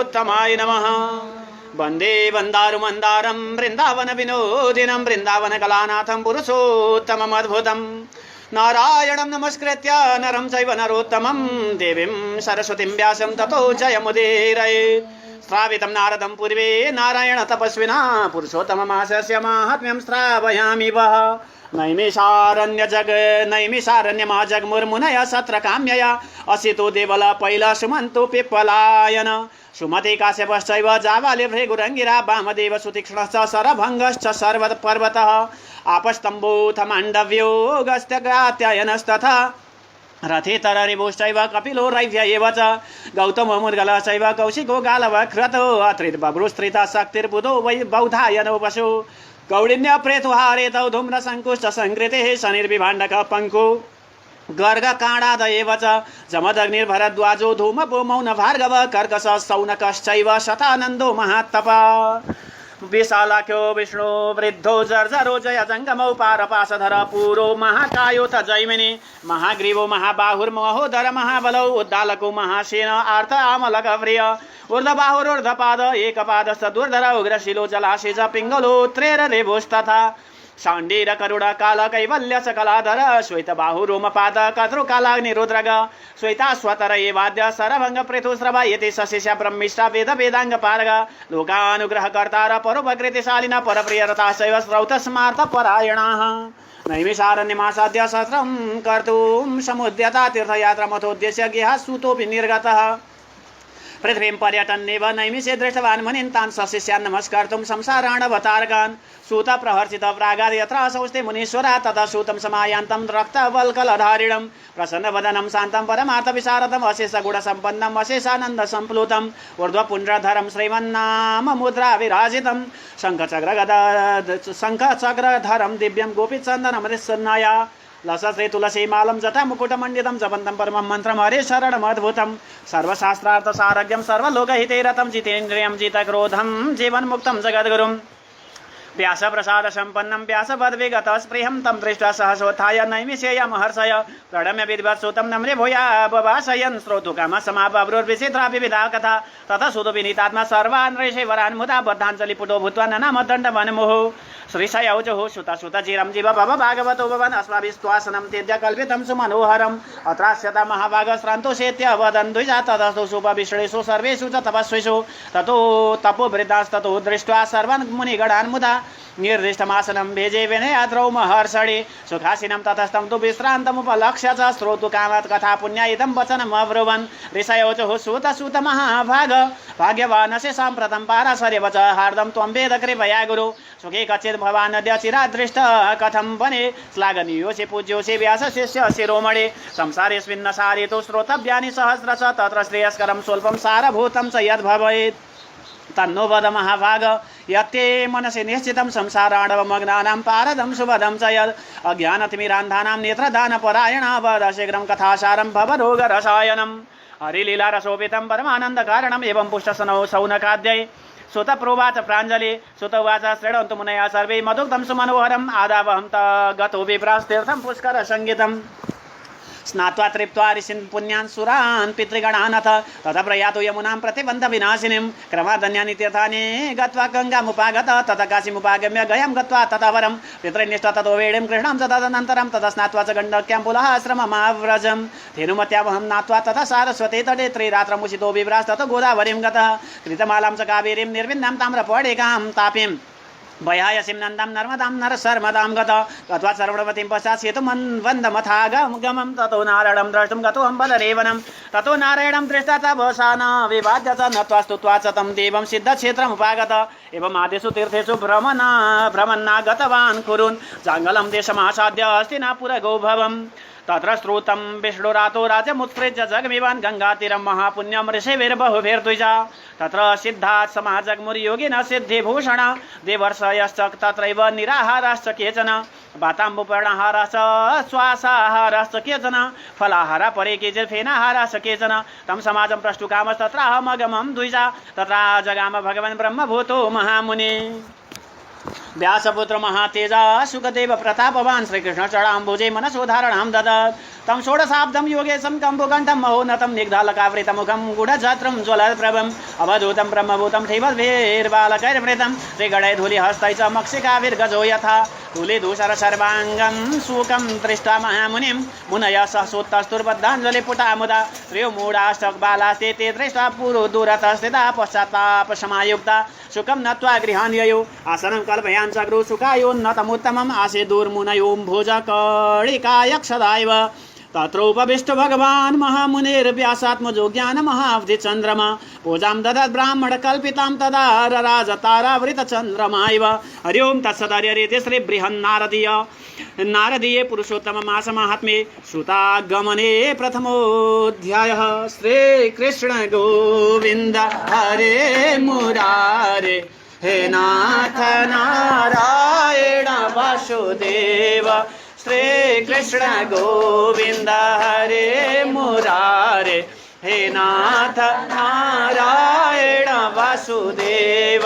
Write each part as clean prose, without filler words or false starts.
पुरुषोत्तमाय नमः। वन्दे वन्दारुमन्दारं वृन्दावन विनोदिनं वृन्दावन कलानाथं पुरुषोत्तमम् अद्भुतं। नारायणं नमस्कृत्य नरं चैव नरोत्तमं देवीं सरस्वतीं व्यासं ततो जयमुदीरयेत्। श्रावितं नारदं पूर्वे नारायण तपस्विना पुरुषोत्तममासस्य माहात्म्यं श्रावयामि वः। नैमिषारण्यमा जगमुर्मुनय सत्र काम्यया असितो देवल पैल सुमन्तु पिप्पलायन सुमति काश्यपश्चैव जावालि भृगुरङ्गिरा वामदेव सुतीक्ष्णश्च शरभङ्गश्च सर्वपर्वतः आपस्तम्भूथ माण्डव्यो गस्त्यगात्यायनस्तथा रथितररिभुश्चैव कपिलो रैव्य एव च गौतमो मुद्गलश्चैव कौशिको गालवक्रतो अत्रिर्बभ्रुस्त्रिता शक्तिर्बुधो वै बौधायनो वसु कौडिन्य प्रेतुहारेतौ धूम्रशङ्कुश्च संकृतेः शनिर्विभाण्डक पङ्कु गर्ग काणाद एव च जमदग्निर्भरद्वाजो धूमपो मौन भार्गव कर्कश सौनकश्चैव शतानन्दो महात्तपा विशालाख्यो विष्णु वृद्धो जर्जरो जय जङ्गमौ पारपाशधर पुरो महाकायोथ जैमिनी महाग्रीवो महाबाहुर्महोदर महाबलौ उद्दालको महासेन आर्थ आमलक प्रिय ऊर्ध्वबाहुरुर्ध्वपाद एकपादश्च दुर्धर उग्रशिलो जलाशेष पिङ्गलो त्रेररेभुस्तथा शाण्डीर करुण काल कैवल्य सकलाधर श्वेत बाहु रोमपाद कद्रु कालाग्निरुद्रग श्वेताश्वतर एवाद्य सरभङ्ग पृथुस्रव यति सशिष्य ब्रह्मिष्ठा वेद वेदाङ्ग पारग लोकानुग्रह कर्तार परोपकृतिशालिन परप्रियरताशैव श्रौतस्मार्थ परायणाः नैमिषारण्यमासाद्य सहस्रं कर्तुं समुद्यता तीर्थयात्रामथोद्देश्य गेहः सूतोऽपि निर्गतः पृथ्वीं पर्यटन्नेव नैमिषे दृष्टवान् मुनीन् तान् सशिष्यान् नमस्कर्तुं संसाराणवतारकान् सूत प्रहर्षित प्रागाद् यत्र असौस्ते मुनीश्वरा ततः सूतं समायान्तं रक्तवल्कलधारिणं प्रसन्नवदनं शान्तं परमार्थविशारदम् अशेषगुणसम्पन्नम् अशेषानन्दसम्प्लुतम् ऊर्ध्वपुण्ड्रधरं श्रीमन्नाम मुद्रा विराजितं शङ्खचक्रधरं दिव्यं गोपीचन्दनमृत्सन्नया लसश्री तुलसीमालं जटा मुकुटमण्डितं जपन्तं परमं मन्त्रं हरे शरणमद्भुतं सर्वशास्त्रार्थसारज्ञं सर्वलोकहिते रतं जितेन्द्रियं जितक्रोधं जीवन्मुक्तं जगद्गुरुं व्यासप्रसाद सम्पन्नं व्यासपदविगत स्पृहं तं दृष्ट्वा सहसोत्थाय नैमिषेयमहर्षय प्रणम्य विद्वत्सुतं नम्रे भूया बभाषयन् श्रोतुकामसमापवृर्विचित्रा विविधा कथा ततः सुदुविनीतात्मा सर्वान् ऋषिवरान् मुदा बद्धाञ्जलिपुटो भूत्वा ननामदण्डवन्मुहुः श्रीशयौचुः सुतसुतचिरं जीव भव भागवतो भवन् अस्माभिस्त्वासनं त्यज्य कल्पितं सुमनोहरम् अत्रास्यता महाभागश्रान्तोषेत्य वदन् द्विजा ततस्तु शुभविश्रेषु सर्वेषु च तपस्विषु ततो तपोवृद्धास्ततो दृष्ट्वा सर्वान् मुनिगणान् मुदा निर्दिष्टमासनं भेजे विनयाद्रौ महर्षणि सुखासीनं ततस्तं तु विश्रान्तमुपलक्ष्य च श्रोतुकामत् कथा पुण्यायितं वचनम् अब्रुवन् ऋषयोचुः सुत महाभाग भाग्यवानस्य साम्प्रतं पाराशर्यव च हार्दं त्वं वेद कृपया गुरु सुखे कचित् भवान् अद्य चिरादृष्ट कथं वने श्लाघनीयोऽसि पूज्योऽसि व्यासशिष्य शिरोमणि संसारेऽस्मिन् सारितो श्रोतव्यानि सहस्रश तत्र श्रेयस्करं स्वल्पं सारभूतं च यद्भवेत् तन्नो वद महाभाग यत्ते मनसि निश्चितं संसाराणवमग्नानां पारदं सुभदं च यद् अज्ञानतिमिरान्धानां नेत्रदानपरायणा वद शीघ्रं कथासारं भवरोगरसायनं हरिलीलारसोपितं परमानन्दकारणम् एवं पुष्टसनौ सौनकाद्यै सुत प्रोवाच प्राञ्जलि सुत उवाच शृण्वन्तु मुनयः सर्वे मधुग्धं सुमनोहरम् आदावहं गतो विप्रास्तीर्थं पुष्कर सङ्गीतम् स्नात्वा तृप्त्वा ऋषीन् पुण्यान् सुरान् पितृगणानथ ततः प्रयातो यमुनां प्रतिबन्ध विनाशिनीं क्रमादन्यानि तीर्थानि गत्वा गङ्गामुपागत ततः काशीमुपागम्य गयां गत्वा ततः वरं पितृनिष्ठ ततो वेणीं कृष्णां च तदनन्तरं ततः स्नात्वा च गण्डक्यां पुनः आश्रममाव्रजं धेनुमत्यावहं नात्वा ततः सारस्वती तटे त्रिरात्रमुषितो बिभ्रास्ततो गोदावरीं गतः कृतमालां च कावेरीं निर्विन्नां ताम्रपणिकां तापीं वयायसीं नन्दां नर्मदां नरशर्मदां गत्वा सर्वणवतीं पश्चात् सेतुमन्वन्दमथागमं ततो नारायणं द्रष्टुं गतोऽहं बदरेवनं ततो नारायणं दृष्ट्वा च भसाना विवाद्य च नत्वा स्तुत्वा च तं देवं सिद्धक्षेत्रमुपागत एवम् आदिषु तीर्थेषु भ्रमन्ना गतवान् कुरुन् जाङ्गलं देशमासाद्य हस्तिनापुरगो भवम् तत्र श्रुतं विष्णुरातो राज्यमुत्सृज्य जगमिवान् गङ्गातीरं महापुण्यं ऋषिभिर्बहुभिर्द्विजा तत्र सिद्धात् समाजग्मुर्योगिनः सिद्धिभूषण देवर्षयश्च तत्रैव निराहाराश्च केचन वाताम्बुपर्णहाराश्च श्वासाहाराश्च केचन फलाहारा परे केचित् फेनाहाराश्च केचन तं समाजं प्रष्टुकामस्तत्राहमगमं द्विजा तत्र जगाम भगवन् ब्रह्मभूतो महामुनि व्यासपुत्र महातेजा सुखदेव प्रतापवान् श्रीकृष्ण चरणाम्बुजे मनसोधारणं ददत् तं षोडशाब्दं योगेशं कम्बुकण्ठं महोन्नतं निग्धालकावृतमुखं गूढछत्रं ज्वलप्रभम् अवधूतं ब्रह्मभूतं धीमद्भिर्बालकैर्वृतं त्रिगणैर्धूलिहस्तै च मक्षिकाभिर्गजो यथा धूलिधूसर सर्वाङ्गं सुखं दृष्ट्वा महामुनिं मुनयः सहसोत्तस्तुर्बद्धाञ्जलिपुटा मुदा त्र्योमूढाष्टकबालास्ते ते दृष्ट्वा पुरो दूरतस्थिता पश्चात्तापसमायुक्ता सुखं नत्वा गृहान् ययो आसनं कल्पयान् चक्रो सुखायोन्नतमुत्तमम् आसे दूर्मुनयों भोजकणिकायक्षदायव तत्रोपविष्ट भगवान् महामुनिर्व्यासात्मजो ज्ञानमहाब्धिचन्द्रमा पूजां ददत् ब्राह्मणकल्पितां तदा रराजतारावृतचन्द्रमा इव हरि ओं तत्सदर्यरिति श्रीबृहन्नारदीये पुरुषोत्तममासमाहात्म्ये श्रुतागमने प्रथमोऽध्यायः श्रीकृष्ण गोविन्द हरे मुरारे हे नाथ नारायण वासुदेव श्रीकृष्ण गोविन्द हरे मुरारे हे नाथ नारायण वासुदेव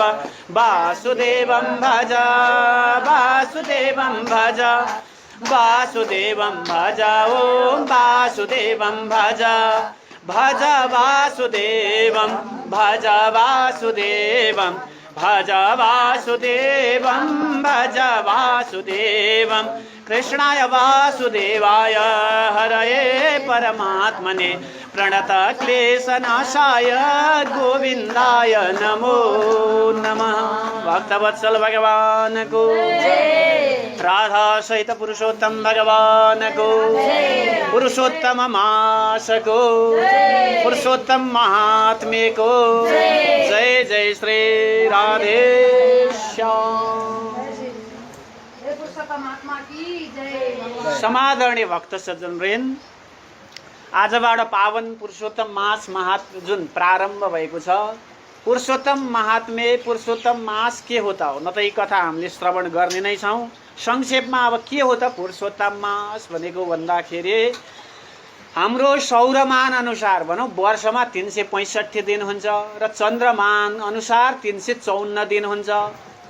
वासुदेवं भज वासुदेवं भज वासुदेवं भज ॐ वासुदेवं भज भज वासुदेवं भज वासुदेवं भज वासुदेवं भज वासुदेवं कृष्णाय वासुदेवाय हरये परमात्मने प्रणतक्लेशनाशाय गोविन्दाय नमो नमः। भक्तवत्सल भगवान को राधा सहित पुरुषोत्तम भगवान को पुरुषोत्तम मास को पुरुषोत्तम महात्म्य को जय जय श्री राधे श्याम। समादरणीय भक्त सज्जनवृन्द, आजबाट पावन पुरुषोत्तम मास महात्म्य जुन प्रारम्भ भएको छ, पुरुषोत्तम महात्म्य पुरुषोत्तम मास के हो त हो न त यी कथा हामीले श्रवण गर्ने नै छौँ। संक्षेपमा अब के हो त पुरुषोत्तम मास भनेको भन्दाखेरि हाम्रो सौरमान अनुसार भनौँ वर्षमा 365 दिन हुन्छ र चन्द्रमान अनुसार 354 दिन हुन्छ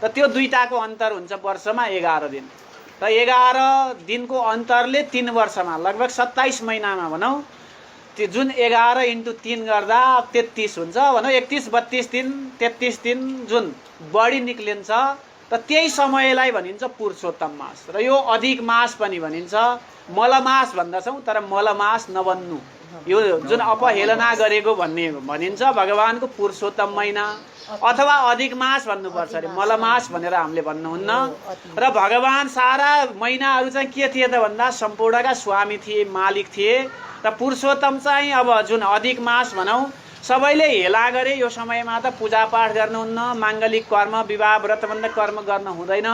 र त्यो दुईटाको अन्तर हुन्छ वर्षमा 11 दिन र 11 दिनको अन्तरले 3 वर्षमा लगभग 27 महिनामा भनौँ त्यो जुन 11 × 3 गर्दा 33 हुन्छ भनौँ 31 32 दिन 33 दिन जुन बढी निक्लिन्छ र त्यही समयलाई भनिन्छ पुरुषोत्तम मास र यो अधिक मास पनि भनिन्छ। मलमास भन्दछौँ तर मलमास नभन्नु, यो जुन अपहेलना गरेको भन्ने भनिन्छ भगवानको पुरुषोत्तम महिना अथवा अधिक मास भन्नुपर्छ अरे, मलमास भनेर हामीले भन्नुहुन्न। र भगवान सारा महिनाहरू चाहिँ के थिए त भन्दा सम्पूर्णका स्वामी थिए, मालिक थिए र पुरुषोत्तम चाहिँ अब जुन अधिक मास भनौँ सबैले हेला गरे यो समयमा त पूजापाठ गर्नुहुन्न, माङ्गलिक कर्म विवाह व्रतबन्ध कर्म गर्न हुँदैन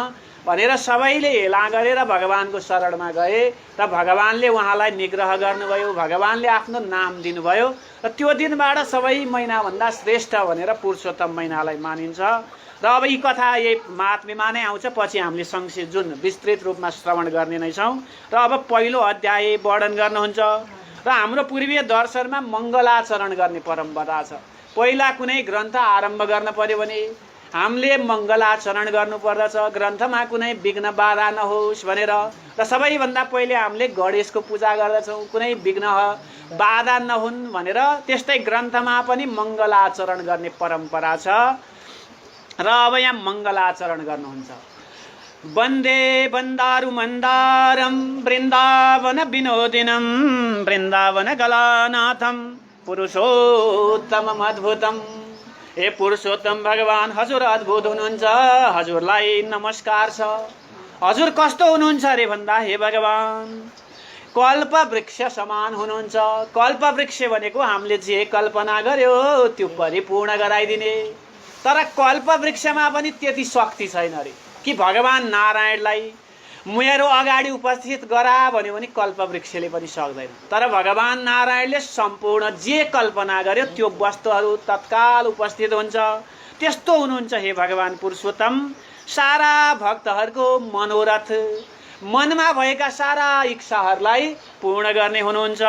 भनेर सबैले हेला गरेर भगवानको शरणमा गए र भगवानले उहाँलाई निग्रह गर्नुभयो, भगवानले आफ्नो नाम दिनुभयो र त्यो दिनबाट सबै महिनाभन्दा श्रेष्ठ भनेर पुरुषोत्तम महिनालाई मानिन्छ। र अब यी कथा यही महात्म्यमा नै आउँछ, पछि हामीले संक्षेप जुन विस्तृत रूपमा श्रवण गर्ने नै छौँ। र अब पहिलो अध्याय वर्णन गर्नुहुन्छ र हाम्रो पूर्वीय दर्शनमा मङ्गलाचरण गर्ने परम्परा छ। पहिला कुनै ग्रन्थ आरम्भ गर्न पर्यो भने हामीले मङ्गलाचरण गर्नुपर्दछ, ग्रन्थमा कुनै विघ्न बाधा नहोस् भनेर। र सबैभन्दा पहिले हामीले गणेशको पूजा गर्दछौँ, कुनै विघ्न बाधा नहुन् भनेर। त्यस्तै ग्रन्थमा पनि मङ्गलाचरण गर्ने परम्परा छ। र अब यहाँ मङ्गलाचरण गर्नुहुन्छ। वन्दे वन्दारु मन्दारं वृन्दावन विनोदिनं वृन्दावन कलानाथं पुरुषोत्तमम् अद्भुतम्। हे पुरुषोत्तम भगवान हजुर अद्भुत हुनुहुन्छ, हजुरलाई नमस्कार छ। हजुर कस्तो हुनुहुन्छ अरे भन्दा हे भगवान कल्प वृक्ष समान हुनुहुन्छ। कल्प वृक्ष भनेको हामीले जे कल्पना गर्यो त्यो परिपूर्ण गराइदिने, तर कल्प वृक्षमा पनि त्यति शक्ति छैन अरे कि भगवान नारायणलाई मेरो अगाडि उपस्थित गरा भन्यो भने कल्प वृक्षले पनि सक्दैन। तर भगवान नारायणले सम्पूर्ण जे कल्पना गर्यो त्यो वस्तुहरू तत्काल उपस्थित हुन्छ। त्यस्तो हुनुहुन्छ हे भगवान पुरुषोत्तम। सारा भक्तहरूको मनोरथ मनमा भएका सारा इच्छाहरूलाई पूर्ण गर्ने हुनुहुन्छ।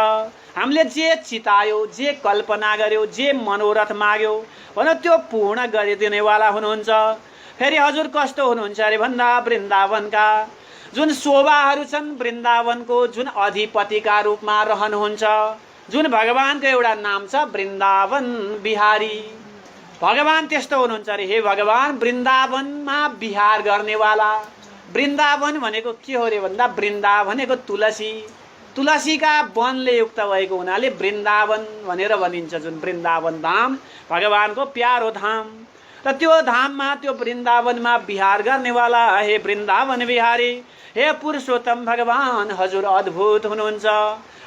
हामीले जे चितायो, जे कल्पना गर्यो, जे मनोरथ माग्यो भने त्यो पूर्ण गरिदिनेवाला हुनुहुन्छ। फेरि हजुर कस्तो हुनुहुन्छ अरे भन्दा वृन्दावनका जुन शोभाहरू छन्, वृन्दावनको जुन अधिपतिका रूपमा रहनुहुन्छ, जुन भगवानको एउटा नाम छ वृन्दावन बिहारी। भगवान त्यस्तो हुनुहुन्छ अरे। हे भगवान, वृन्दावनमा विहार गर्नेवाला। वृन्दावन भनेको के हो रे भन्दा वृन्दा भनेको तुलसी, तुलसीका वनले युक्त भएको हुनाले वृन्दावन भनेर भनिन्छ। जुन वृन्दावन धाम भगवानको प्यारो धाम, र त्यो धाममा त्यो वृन्दावनमा विहार गर्नेवाला हे वृन्दावन बिहारी, हे पुरुषोत्तम भगवान, हजुर अद्भुत हुनुहुन्छ,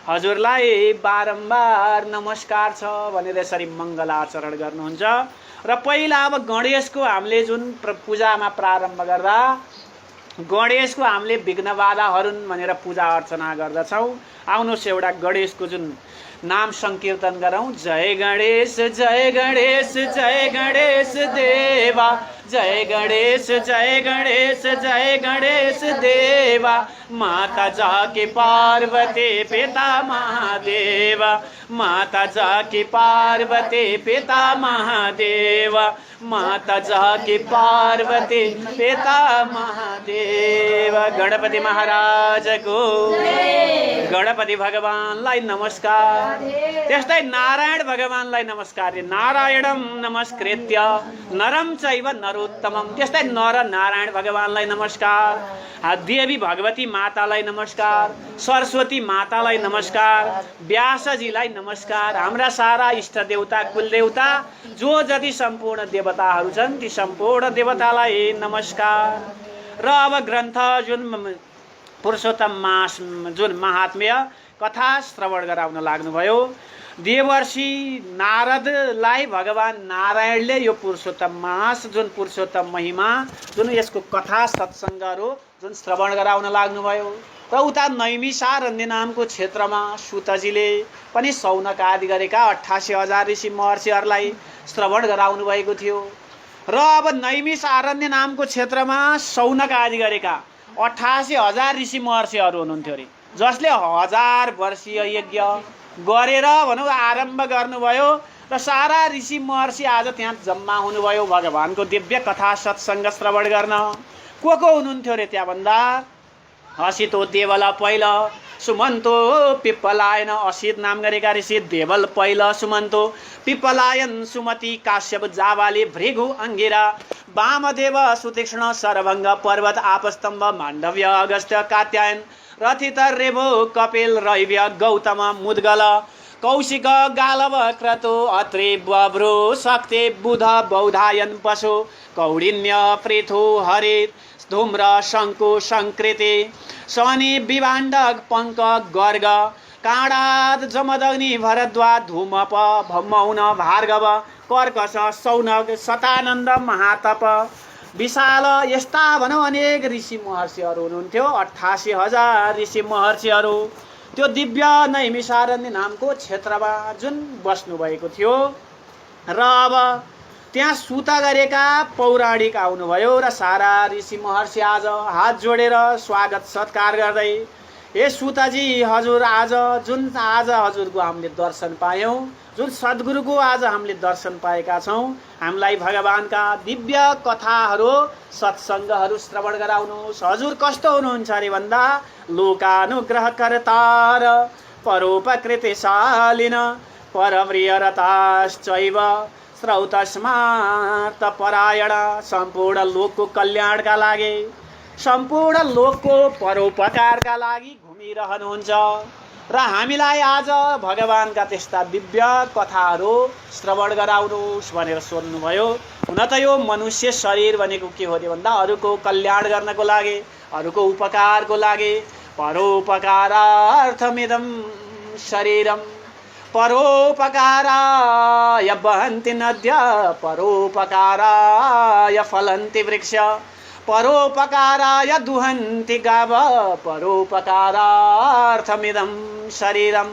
हजुरलाई बारम्बार नमस्कार छ भनेर यसरी मङ्गलाचरण गर्नुहुन्छ। र पहिला अब गणेशको हामीले जुन पूजामा प्रारम्भ गर्दा गणेशको हामीले विघ्न बाधा हरुन् भनेर पूजा अर्चना गर्दछौँ। आउनुहोस् एउटा गणेशको जुन नाम संकीर्तन गरौँ। जय गणेश जय गणेश जय गणेश देवा, जय गणेश जय गणेश जय गणेश देवा, माता जाके पार्वती पिता महादेवा, माता जाके पार्वती पिता महादेवा, माता जाके पार्वती पिता महादेवा। गणपति महाराजको, गणपति भगवानलाई नमस्कार। त्यस्तै नारायण भगवानलाई नमस्कार। नारायणम नमस्कृत्य नरम चैव नरोत्तमम। त्यस्तै नर नारायण भगवानलाई नमस्कार। देवी भगवती मातालाई नमस्कार, सरस्वती मातालाई नमस्कार, व्यासजीलाई नमस्कार, हाम्रा सारा इष्ट देवता कुलदेवता जो जति सम्पूर्ण देवताहरू छन् ती सम्पूर्ण देवतालाई नमस्कार। र अब ग्रन्थ जुन पुरुषोत्तम मास जुन महात्म्य कथा श्रवण गराउन लाग्नुभयो। देवर्षि नारदलाई भगवान नारायणले यो पुरुषोत्तम मास जुन पुरुषोत्तम महिमा जुन यसको कथा सत्सङ्गहरू जुन श्रवण गराउन लाग्नुभयो। र उता नैमिषारण्य नामको क्षेत्रमा सुतजीले पनि शौनक आदि गरेका 88,000 ऋषि महर्षिहरूलाई श्रवण गराउनु भएको थियो। र अब नैमिषारण्य नामको क्षेत्रमा शौनक आदि गरेका 88,000 ऋषि महर्षिहरू हुनुहुन्थ्यो अरे, जसले 1000 वर्षीय यज्ञ गरेर भनौँ आरम्भ गर्नुभयो। र सारा ऋषि महर्षि आज त्यहाँ जम्मा हुनुभयो भगवानको दिव्य कथा सत्सङ्ग श्रवण गर्न। को हुनुहुन्थ्यो अरे त्यहाँ भन्दा असितो देवल पहिल, सुमन्तो पिप्पलायन, असित नाम गरेका ऋषि देवल पहिल, सुमन्तो पिप्पलायन, सुमति, काश्यप, जावाली, भृगु, अंगिरा, वामदेव, सुतीक्ष्ण, सरभङ्ग, पर्वत, आपस्तम्भ, माण्डव्य, अगस्त्य, कात्यायन, रथित, रेभो, कपिल, रैव्य, गौतम, मुद्गल, कौशिक, गालव, क्रतु, अत्रि, बभ्रु, शक्ति, बुध, बौधायन, पशु, कौडिन्य, पृथु, हरित, धूम्र, शङ्कु, संकृति, शनि, विभाण्डक, पङ्क, गर्ग, काँडाद, जमदग्नि, भरद्वाज, धूमप, भमौन, भार्गव, कर्कश, शौनक, शतानन्द, महातप, विशाल, यस्ता भनौँ अनेक ऋषि महर्षिहरू हुनुहुन्थ्यो। 88,000 ऋषि महर्षिहरू त्यो दिव्य नैमिषारण्य नामको क्षेत्रमा जुन बस्नुभएको थियो। र अब त्यहाँ सुत गरेका पौराणिक आउनुभयो र सारा ऋषि महर्षि आज हात जोडेर स्वागत सत्कार गर्दै, हे सुतजी हजुर आज हजुरको हामीले दर्शन पायौँ, जुन सद्गुरुको आज हामीले दर्शन पाएका छौँ, हामीलाई भगवानका दिव्य कथाहरू सत्सङ्गहरू श्रवण गराउनुहोस्। हजुर कस्तो हुनुहुन्छ अरे भन्दा लोकानुग्रहकर्ता र परोपकृतिशालिन परप्रियरताश्चैव श्रौतस्मार्थ परायण। सम्पूर्ण लोकको कल्याणका लागि, सम्पूर्ण लोकको परोपकारका लागि घुमिरहनुहुन्छ र हामीलाई आज भगवानका त्यस्ता दिव्य कथाहरू श्रवण गराउनुहोस् भनेर सोध्नुभयो। हुन त यो मनुष्य शरीर भनेको के हो अरे भन्दा अरूको कल्याण गर्नको लागि, अरूको उपकारको लागि, परोपकारार्थमिदं शरीरम, परोपकाराय वहन्ति नद्य, परोपकाराय फलन्ति वृक्ष, परोपकाराय दुहन्ति गाव, परोपकारार्थमिदं शरीरम।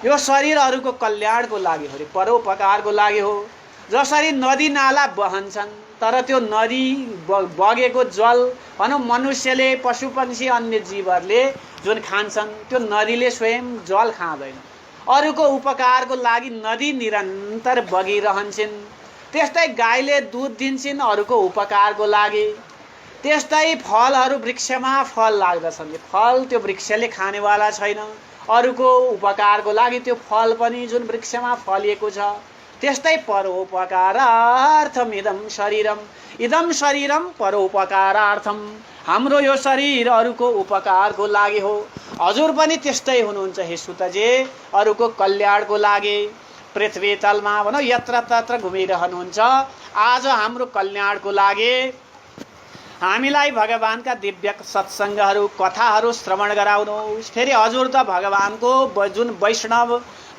यो शरीरहरूको कल्याणको लागि हो रे, परोपकारको लागि हो। जसरी नदी नाला बहन्छन् तर त्यो नदी बगेको जल भनौँ मनुष्यले, पशुपक्षी, अन्य जीवहरूले जुन खान्छन् त्यो नदीले स्वयं जल खाँदैन। अरूको उपकारको लागि नदी निरन्तर बगिरहन्छन् त्यस्तै गाईले दुध दिन्छन् अरूको उपकारको लागि, त्यस्तै फलहरू वृक्षमा फल लाग्दछन्, फल त्यो वृक्षले खानेवाला छैन, अरूको उपकारको लागि त्यो फल पनि जुन वृक्षमा फलिएको छ। त्यस्तै परोपकारार्थम इदम शरीरम परोपकारार्थम, हाम्रो यो शरीर अरूको उपकारको लागि हो। हजुर पनि त्यस्तै हुनुहुन्छ हे सुतजी, अरूको कल्याणको लागि पृथ्वी तलमा भनौँ यत्र तत्र घुमिरहनुहुन्छ। आज हाम्रो कल्याणको लागि हामीलाई भगवानका दिव्य सत्सङ्गहरू कथाहरू श्रवण गराउनुहोस्। फेरि हजुर त भगवानको जुन वैष्णव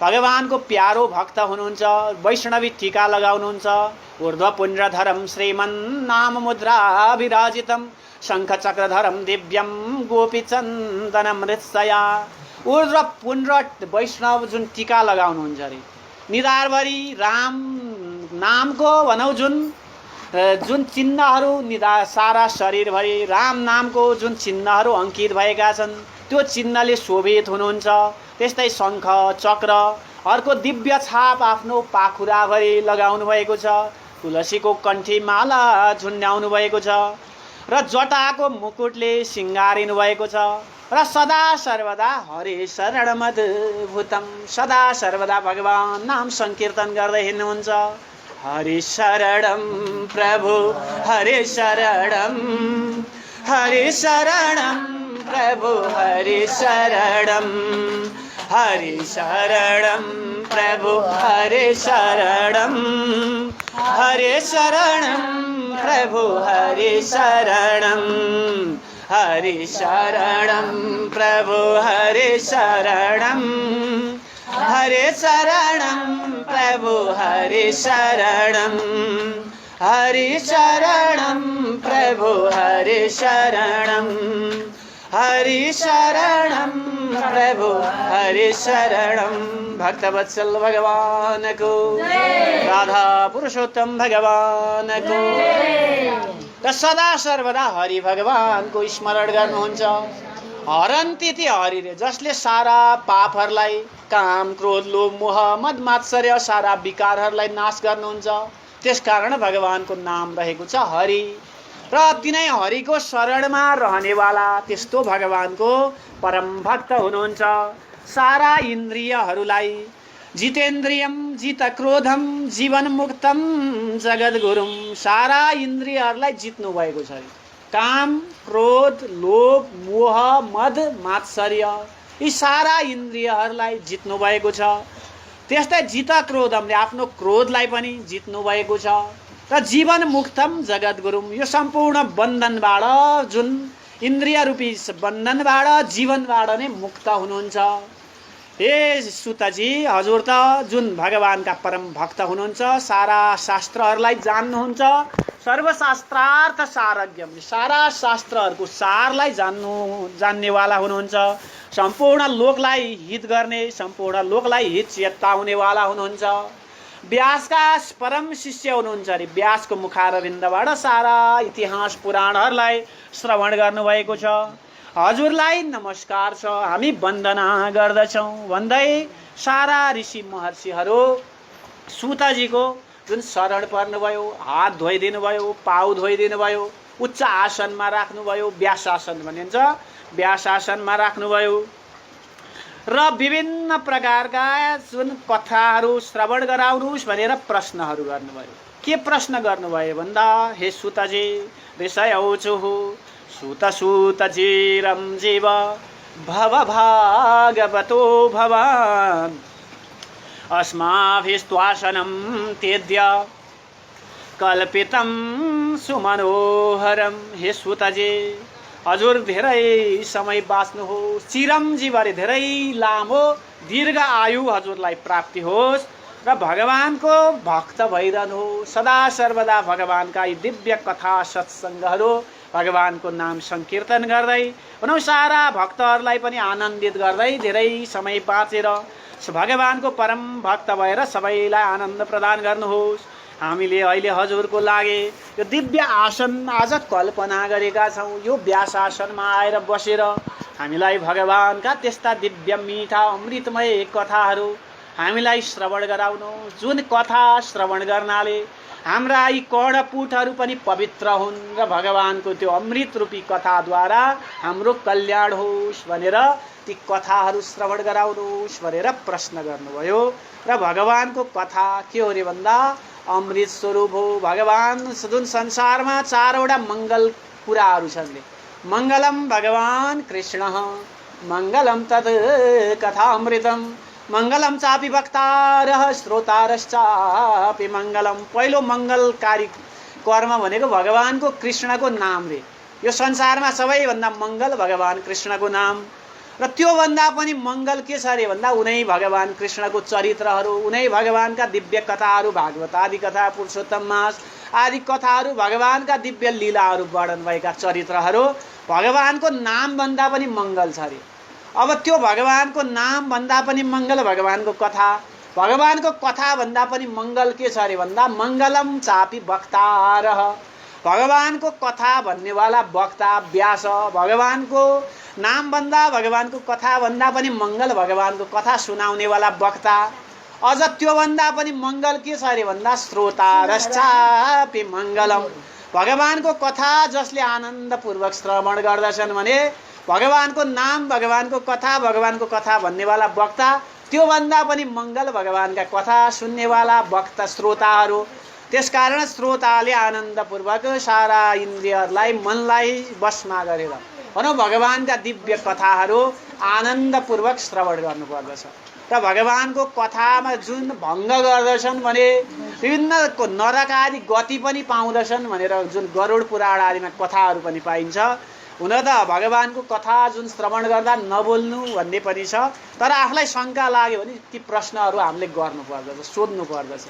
भगवानको प्यारो भक्त हुनुहुन्छ, वैष्णवी टीका लगाउनुहुन्छ। ऊर्ध्वपुण्ड्रधरम श्रीमन्नाम मुद्रा विराजितम शङ्खचक्रधरम दिव्यम गोपीचन्दनम हृत्सया। ऊर्ध्वपुण्ड्र वैष्णव जुन टीका लगाउनुहुन्छ अरे, निधारभरि राम नामको भनौँ जुन चिन्हहरू सारा शरीरभरि राम नामको जुन चिन्हहरू अङ्कित भएका छन्, त्यो चिन्हले शोभित हुनुहुन्छ। त्यस्तै शङ्ख चक्र अर्को दिव्य छाप आफ्नो पाखुराभरि लगाउनु भएको छ, तुलसीको कण्ठी माला झुन्ड्याउनु भएको छ र जटाको मुकुटले सिँगारिनु भएको छ र सदा सर्वदा हरे शरणमद्भुतम, सदा सर्वदा भगवान नाम संकीर्तन गर्दै हिँड्नुहुन्छ। हरे शरणम प्रभु हरे शरणम, हरे शरणम प्रभु हरे शरणम, हरे शरणम प्रभु हरे शरणम, हरे शरणम प्रभु हरे शरणम, हरे शरणम प्रभु हरे शरणम, हरे शरणम प्रभु हरे शरणम, हरे शरणम प्रभु हरे शरणम, हरे शरणम प्रभु हरे शरणम। भक्तवत्सल भगवान को, राधा पुरुषोत्तम भगवान को र सदा सर्वदा हरि भगवानको स्मरण गर्नुहुन्छ। हरन्तीति हरिले, जसले सारा पापहरूलाई काम क्रोध लोभ मोह मद मात्सर्य सारा विकारहरूलाई नाश गर्नुहुन्छ, त्यसकारण भगवानको नाम रहेको छ हरि। र तिनै हरिको शरणमा रहनेवाला त्यस्तो भगवानको परम भक्त हुनुहुन्छ। सारा इन्द्रियहरूलाई जितेन्द्रियम जित क्रोधम जीवन मुक्तम जगद्गुरुम, सारा इन्द्रियहरूलाई जित्नु भएको छ। काम क्रोध लोभ मोह मद मात्सर्य यी सारा इन्द्रियहरूलाई जित्नु भएको छ। त्यस्तै जित क्रोधमले आफ्नो क्रोधलाई पनि जित्नु भएको छ र जीवन मुक्तम जगद्गुरुम, यो सम्पूर्ण बन्धनबाट जुन इन्द्रिय रूपी बन्धनबाट जीवनबाट नै मुक्त हुनुहुन्छ। हे सुतजी, हजुर त जुन भगवानका परम भक्त हुनुहुन्छ, सारा शास्त्रहरूलाई जान्नुहुन्छ, सर्वशास्त्रार्थ सारज्ञम, सारा शास्त्रहरूको सारलाई जान्नेवाला हुनुहुन्छ। सम्पूर्ण लोकलाई हित गर्ने, सम्पूर्ण लोकलाई हित चेताउनेवाला हुनुहुन्छ। व्यासका परम शिष्य हुनुहुन्छ अरे, व्यासको मुखारविन्दबाट सारा इतिहास पुराणहरूलाई श्रवण गर्नुभएको छ। हजुरलाई नमस्कार छ, हामी वन्दना गर्दछौँ भन्दै सारा ऋषि महर्षिहरू सुतजीको जुन शरण पर्नुभयो, हात धोइदिनु भयो, पाउ धोइदिनु भयो, उच्च आसनमा राख्नुभयो, व्यासासन भनिन्छ, व्यासासनमा राख्नुभयो र विभिन्न प्रकारका जुन कथाहरू श्रवण गराउनुहोस् भनेर प्रश्नहरू गर्नुभयो। के प्रश्न गर्नुभयो भन्दा, हे सुतजी ऋषयौचुः सुत सुतजीरं जीव भव भागवतो भवान् अस्माभिस्त्वासनं त्यज्य कल्पितं सुमनोहरम। हे सुतजी, हजुर धेरै समय बाँच्नुहोस्, चिरञ्जीव अरे धेरै लामो दीर्घ आयु हजुरलाई प्राप्ति होस् र भगवानको भक्त भइरहनुहोस्। सदा सर्वदा भगवानका यी दिव्य कथा सत्सङ्गहरू भगवानको नाम संकीर्तन गर्दै भनौँ सारा भक्तहरूलाई पनि आनन्दित गर्दै धेरै समय बाँचेर भगवानको परम भक्त भएर सबैलाई आनन्द प्रदान गर्नुहोस्। हामीले अहिले हजुरको लागि यो दिव्य आसन आज कल्पना गरेका छौँ। यो व्यास आसनमा आएर बसेर हामीलाई भगवानका त्यस्ता दिव्य मिठा अमृतमय कथाहरू हामीलाई श्रवण गराउनु। जुन कथा श्रवण गर्नाले हाम्रा यी कर्णपुटहरू पनि पवित्र हुन् र भगवानको त्यो अमृत रूपी कथाद्वारा हाम्रो कल्याण होस् भनेर ती कथाहरू श्रवण गराउनुहोस् भनेर प्रश्न गर्नुभयो। र भगवानको कथा के हो रे भन्दा अमृत स्वरूप हो। भगवान जुन संसारमा चारवटा मङ्गल कुराहरू छन्। मङ्गलम भगवान कृष्ण, मङ्गलम तत् कथामृतम, मङ्गलम चापि वक्तारः श्रोतारश्चापि मङ्गलम। पहिलो मङ्गलकारी कर्म भनेको भगवानको कृष्णको नाम रे। यो संसारमा सबैभन्दा मङ्गल भगवान कृष्णको नाम। र त्योभन्दा पनि मङ्गल के छ अरे भन्दा उनै भगवान कृष्णको चरित्रहरू, उनै भगवानका दिव्य कथाहरू, भागवत आदि कथा, पुरुषोत्तम मास आदि कथाहरू, भगवानका दिव्य लीलाहरू वर्णन भएका चरित्रहरू भगवानको नाम भन्दा पनि मङ्गल छ अरे। अब त्यो भगवानको नाम भन्दा पनि मङ्गल भगवानको कथा, भगवानको कथा भन्दा पनि मङ्गल के छ अरे भन्दा मङ्गलम चापि वक्तारः, भगवानको कथा भन्नेवाला वक्ता व्यास, भगवानको नाम भन्दा भगवानको कथा भन्दा पनि मङ्गल भगवानको कथा सुनाउनेवाला वक्ता। अझ त्योभन्दा पनि मङ्गल के छ अरे भन्दा श्रोतारश्चापि मङ्गलम, भगवानको कथा जसले आनन्दपूर्वक श्रवण गर्दछन् भने भगवानको नाम, भगवानको कथा भन्नेवाला वक्ता, त्योभन्दा पनि मङ्गल भगवानका कथा सुन्नेवाला वक्ता श्रोताहरू। त्यसकारण श्रोताले आनन्दपूर्वक सारा इन्द्रियहरूलाई मनलाई वशमा गरेर भनौँ भगवानका दिव्य कथाहरू आनन्दपूर्वक श्रवण गर्नुपर्दछ। र भगवानको कथामा जुन भङ्ग गर्दछन् भने विभिन्न नरक आदि गति पनि पाउँदछन् भनेर जुन गरुड पुराण आदिमा कथाहरू पनि पाइन्छ। हुन त भगवानको कथा जुन श्रवण गर्दा नबोल्नु भन्ने पनि छ, तर आफूलाई शङ्का लाग्यो भने ती प्रश्नहरू हामीले गर्नुपर्दछ, सोध्नु पर्दछ।